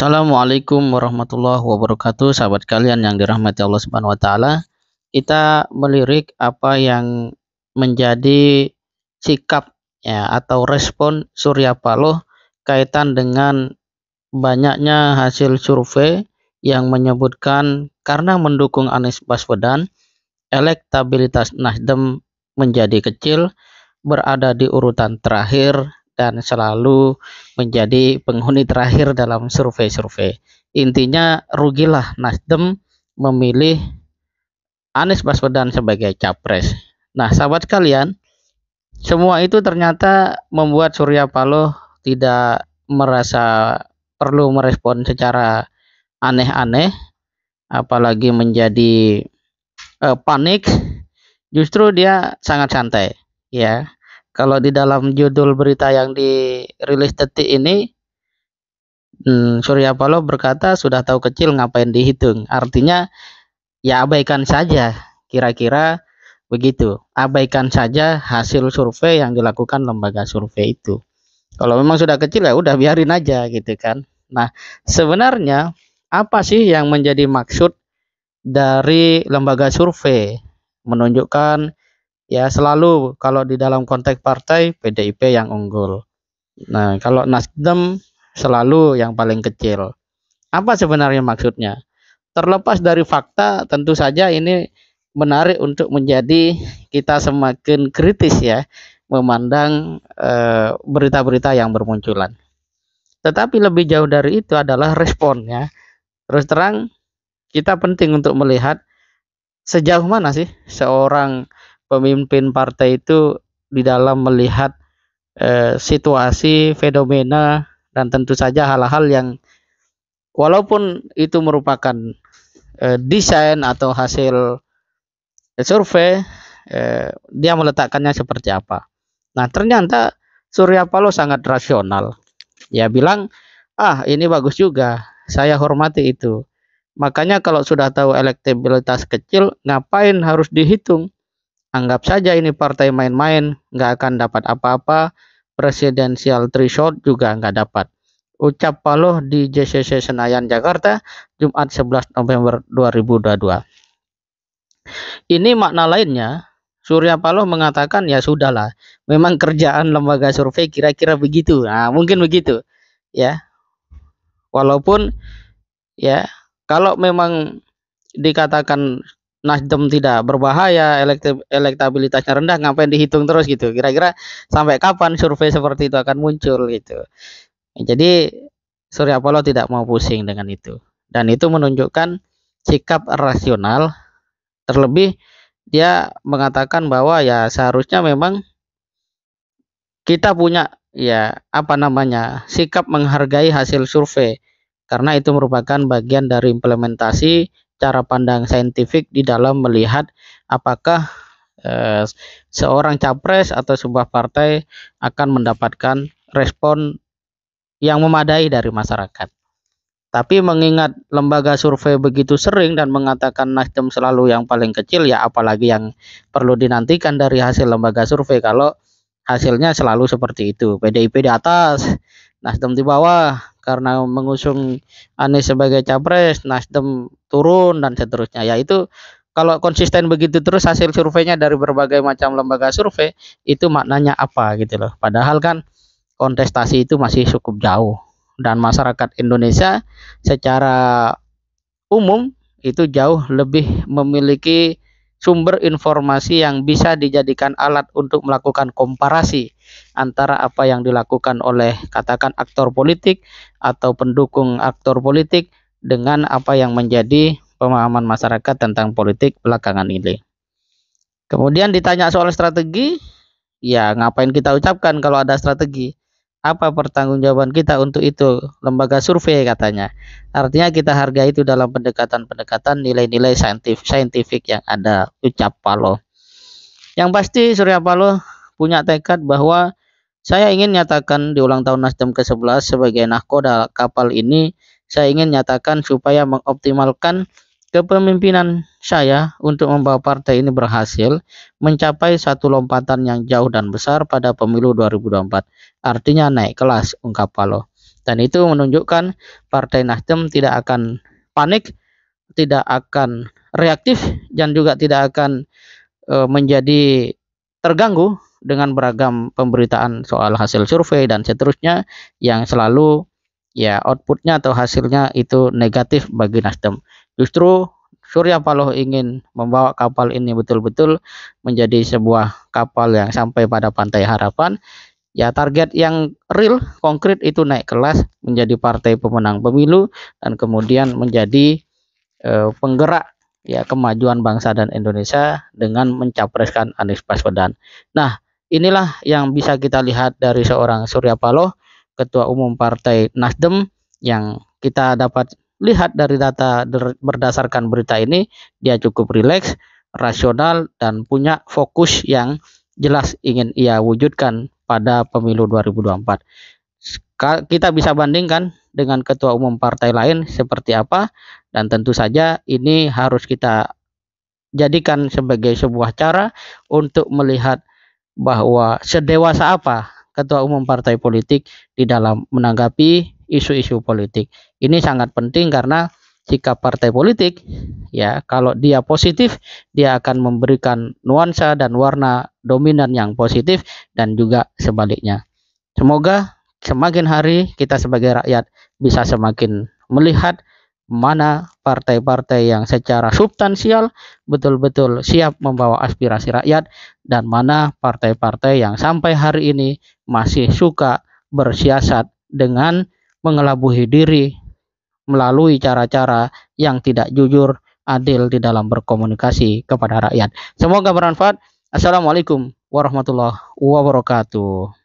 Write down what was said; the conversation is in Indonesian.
Assalamualaikum warahmatullahi wabarakatuh, sahabat kalian yang dirahmati Allah Subhanahu wa taala. Kita melirik apa yang menjadi sikap ya atau respon Surya Paloh kaitan dengan banyaknya hasil survei yang menyebutkan karena mendukung Anies Baswedan, elektabilitas Nasdem menjadi kecil, berada di urutan terakhir dan selalu menjadi penghuni terakhir dalam survei-survei. Intinya rugilah Nasdem memilih Anies Baswedan sebagai capres. Nah, sahabat sekalian, semua itu ternyata membuat Surya Paloh tidak merasa perlu merespon secara aneh-aneh, apalagi menjadi panik. Justru dia sangat santai, ya. Kalau di dalam judul berita yang dirilis Detik ini, Surya Paloh berkata sudah tahu kecil ngapain dihitung. Artinya ya abaikan saja, kira-kira begitu. Abaikan saja hasil survei yang dilakukan lembaga survei itu. Kalau memang sudah kecil ya udah biarin aja gitu kan. Nah, sebenarnya apa sih yang menjadi maksud dari lembaga survei? Menunjukkan ya selalu kalau di dalam konteks partai PDIP yang unggul. Nah, kalau Nasdem selalu yang paling kecil. Apa sebenarnya maksudnya? Terlepas dari fakta, tentu saja ini menarik untuk menjadi kita semakin kritis ya memandang berita-berita yang bermunculan. Tetapi lebih jauh dari itu adalah responnya. Terus terang kita penting untuk melihat sejauh mana sih seorang pemimpin partai itu di dalam melihat situasi, fenomena, dan tentu saja hal-hal yang walaupun itu merupakan desain atau hasil survei, dia meletakkannya seperti apa. Nah, ternyata Surya Paloh sangat rasional. Ya bilang, ini bagus juga, saya hormati itu. Makanya kalau sudah tahu elektabilitas kecil, ngapain harus dihitung? Anggap saja ini partai main-main, nggak akan dapat apa-apa, presidensial threshold juga nggak dapat. Ucap Paloh di JCC Senayan, Jakarta, Jumat 11 November 2022. Ini makna lainnya, Surya Paloh mengatakan ya sudahlah, memang kerjaan lembaga survei kira-kira begitu. Nah, mungkin begitu, ya. Walaupun ya kalau memang dikatakan Nasdem tidak berbahaya, elektabilitasnya rendah, ngapain dihitung terus gitu. Kira-kira sampai kapan survei seperti itu akan muncul gitu. Jadi Surya Paloh tidak mau pusing dengan itu. Dan itu menunjukkan sikap rasional. Terlebih dia mengatakan bahwa ya seharusnya memang kita punya ya sikap menghargai hasil survei. Karena itu merupakan bagian dari implementasi cara pandang saintifik di dalam melihat apakah seorang capres atau sebuah partai akan mendapatkan respon yang memadai dari masyarakat. Tapi mengingat lembaga survei begitu sering dan mengatakan Nasdem selalu yang paling kecil, ya apalagi yang perlu dinantikan dari hasil lembaga survei kalau hasilnya selalu seperti itu. PDIP di atas, Nasdem di bawah, karena mengusung Anies sebagai capres, Nasdem turun dan seterusnya. Ya itu kalau konsisten begitu terus hasil surveinya dari berbagai macam lembaga survei, itu maknanya apa gitu loh. Padahal kan kontestasi itu masih cukup jauh dan masyarakat Indonesia secara umum itu jauh lebih memiliki sumber informasi yang bisa dijadikan alat untuk melakukan komparasi antara apa yang dilakukan oleh katakan aktor politik atau pendukung aktor politik dengan apa yang menjadi pemahaman masyarakat tentang politik belakangan ini. Kemudian ditanya soal strategi, ya ngapain kita ucapkan kalau ada strategi? Apa pertanggungjawaban kita untuk itu? Lembaga survei katanya. Artinya kita hargai itu dalam pendekatan-pendekatan nilai-nilai saintifik yang ada, ucap Paloh. Yang pasti Surya Paloh punya tekad bahwa saya ingin nyatakan di ulang tahun Nasdem ke-11 sebagai nahkoda kapal ini, saya ingin nyatakan supaya mengoptimalkan kepemimpinan saya untuk membawa partai ini berhasil mencapai satu lompatan yang jauh dan besar pada pemilu 2024. Artinya naik kelas, ungkap Paloh. Dan itu menunjukkan Partai Nasdem tidak akan panik, tidak akan reaktif, dan juga tidak akan menjadi terganggu dengan beragam pemberitaan soal hasil survei dan seterusnya yang selalu ya outputnya atau hasilnya itu negatif bagi Nasdem. Justru Surya Paloh ingin membawa kapal ini betul-betul menjadi sebuah kapal yang sampai pada pantai harapan. Ya, target yang real, konkret itu naik kelas menjadi partai pemenang pemilu dan kemudian menjadi penggerak ya kemajuan bangsa dan Indonesia dengan mencapreskan Anies Baswedan. Nah, inilah yang bisa kita lihat dari seorang Surya Paloh, Ketua Umum Partai Nasdem, yang kita dapat lihat dari data berdasarkan berita ini, dia cukup rileks, rasional, dan punya fokus yang jelas ingin ia wujudkan pada pemilu 2024. Kita bisa bandingkan dengan ketua umum partai lain seperti apa, dan tentu saja ini harus kita jadikan sebagai sebuah cara untuk melihat bahwa sedewasa apa ketua umum partai politik di dalam menanggapi isu-isu politik. Ini sangat penting karena sikap partai politik ya kalau dia positif dia akan memberikan nuansa dan warna dominan yang positif dan juga sebaliknya. Semoga semakin hari kita sebagai rakyat bisa semakin melihat mana partai-partai yang secara substansial betul-betul siap membawa aspirasi rakyat dan mana partai-partai yang sampai hari ini masih suka bersiasat dengan mengelabuhi diri melalui cara-cara yang tidak jujur, adil di dalam berkomunikasi kepada rakyat. Semoga bermanfaat. Assalamualaikum warahmatullahi wabarakatuh.